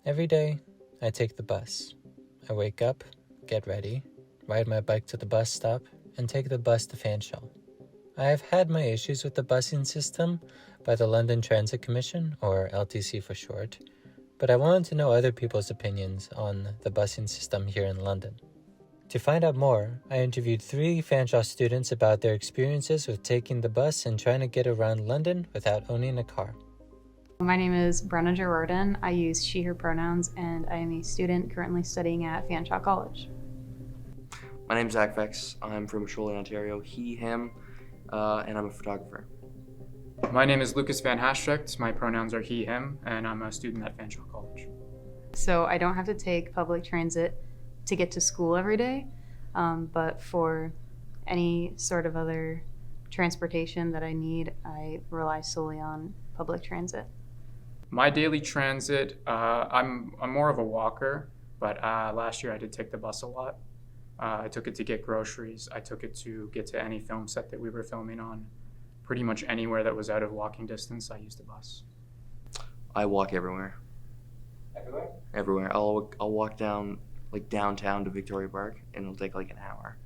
Every day, I take the bus. I wake up, get ready, ride my bike to the bus stop, and take the bus to Fanshawe. I have had my issues with the busing system by the London Transit Commission, or LTC for short, but I wanted to know other people's opinions on the busing system here in London. To find out more, I interviewed 3 Fanshawe students about their experiences with taking the bus and trying to get around London without owning a car. My name is Brenna Gerardin. I use she, her pronouns, and I am a student currently studying at Fanshawe College. My name's Zach Vex. I'm from Shirley, Ontario, he, him, and I'm a photographer. My name is Lucas Van Hastrecht. My pronouns are he, him, and I'm a student at Fanshawe College. So I don't have to take public transit to get to school every day, but for any sort of other transportation that I need, I rely solely on public transit. My daily transit, I'm more of a walker, but last year I did take the bus a lot. I took it to get groceries. I took it to get to any film set that we were filming on. Pretty much anywhere that was out of walking distance, I used the bus. I walk everywhere. Everywhere? Everywhere. I'll walk down, downtown to Victoria Park, and it'll take an hour.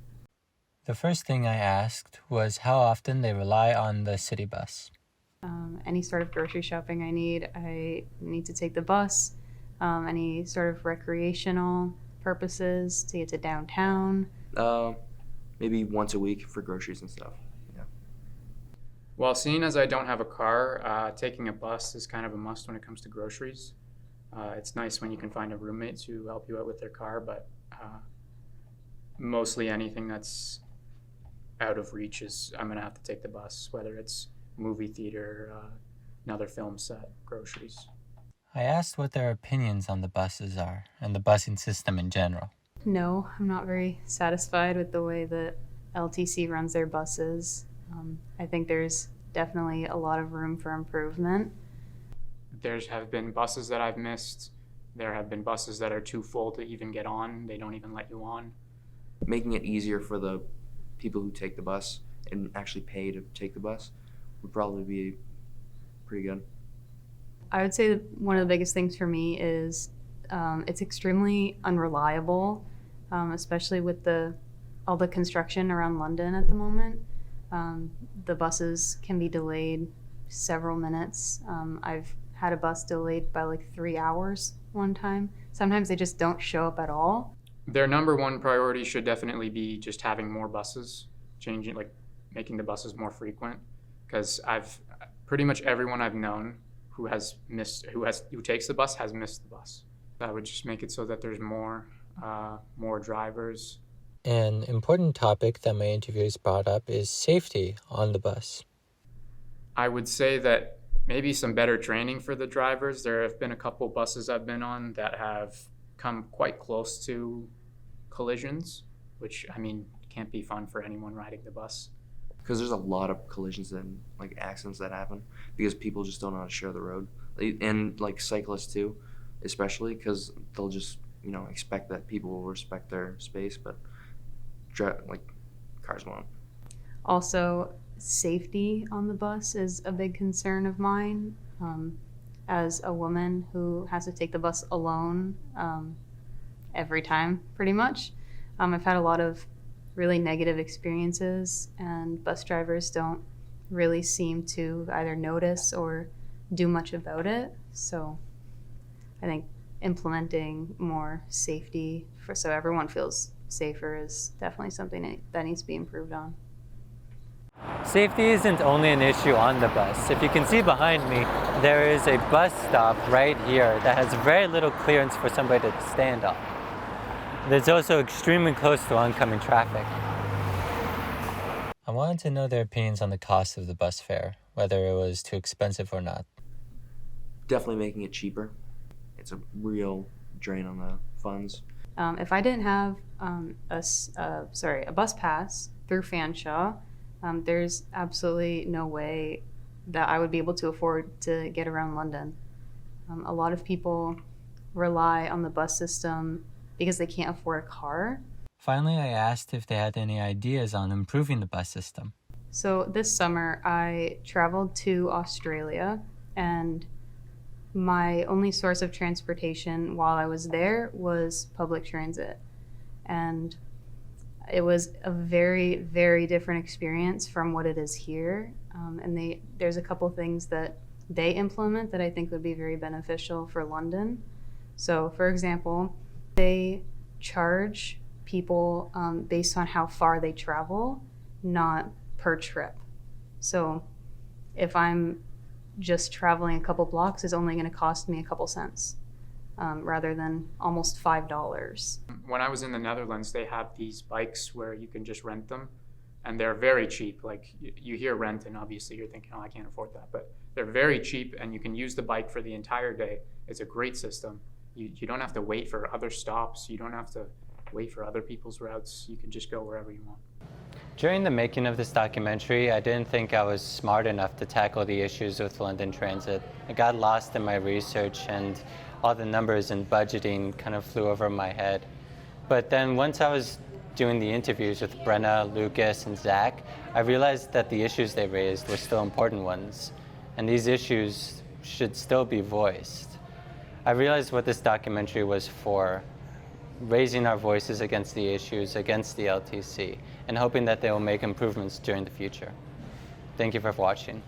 The first thing I asked was how often they rely on the city bus. Any sort of grocery shopping I need to take the bus. Any sort of recreational purposes to get to downtown. Maybe once a week for groceries and stuff. Yeah. Well, seeing as I don't have a car, taking a bus is kind of a must when it comes to groceries. It's nice when you can find a roommate to help you out with their car, but mostly anything that's out of reach I'm gonna have to take the bus, whether it's movie theater, another film set, groceries. I asked what their opinions on the buses are and the busing system in general. No, I'm not very satisfied with the way that LTC runs their buses. I think there's definitely a lot of room for improvement. There have been buses that I've missed. There have been buses that are too full to even get on. They don't even let you on. Making it easier for the people who take the bus and actually pay to take the bus would probably be pretty good. I would say that one of the biggest things for me is it's extremely unreliable, especially with all the construction around London at the moment. The buses can be delayed several minutes. I've had a bus delayed by 3 hours one time. Sometimes they just don't show up at all. Their number one priority should definitely be just having more buses, making the buses more frequent. Because pretty much everyone I've known who takes the bus has missed the bus. That would just make it so that there's more drivers. An important topic that my interviewers brought up is safety on the bus. I would say that maybe some better training for the drivers. There have been a couple buses I've been on that have come quite close to collisions, which, can't be fun for anyone riding the bus. Because there's a lot of collisions and accidents that happen because people just don't know how to share the road, and cyclists too, especially because they'll just expect that people will respect their space, but cars won't. Also, safety on the bus is a big concern of mine. As a woman who has to take the bus alone every time, pretty much, I've had a lot of really negative experiences, and bus drivers don't really seem to either notice or do much about it. So I think implementing more safety so everyone feels safer is definitely something that needs to be improved on. Safety isn't only an issue on the bus. If you can see behind me, there is a bus stop right here that has very little clearance for somebody to stand on. There's also extremely close to oncoming traffic. I wanted to know their opinions on the cost of the bus fare, whether it was too expensive or not. Definitely making it cheaper. It's a real drain on the funds. If I didn't have a bus pass through Fanshawe, there's absolutely no way that I would be able to afford to get around London. A lot of people rely on the bus system because they can't afford a car. Finally, I asked if they had any ideas on improving the bus system. So this summer, I traveled to Australia, and my only source of transportation while I was there was public transit. And it was a very, very different experience from what it is here. And there's a couple things that they implement that I think would be very beneficial for London. So, for example, they charge people based on how far they travel, not per trip. So, if I'm just traveling a couple blocks, it's only going to cost me a couple cents rather than almost $5. When I was in the Netherlands, they have these bikes where you can just rent them, and they're very cheap. Like you hear rent, and obviously you're thinking, oh, I can't afford that, but they're very cheap, and you can use the bike for the entire day. It's a great system. You don't have to wait for other stops. You don't have to wait for other people's routes. You can just go wherever you want. During the making of this documentary, I didn't think I was smart enough to tackle the issues with London Transit. I got lost in my research, and all the numbers and budgeting kind of flew over my head. But then once I was doing the interviews with Brenna, Lucas, and Zach, I realized that the issues they raised were still important ones, and these issues should still be voiced. I realized what this documentary was for, raising our voices against the issues, against the LTC, and hoping that they will make improvements during the future. Thank you for watching.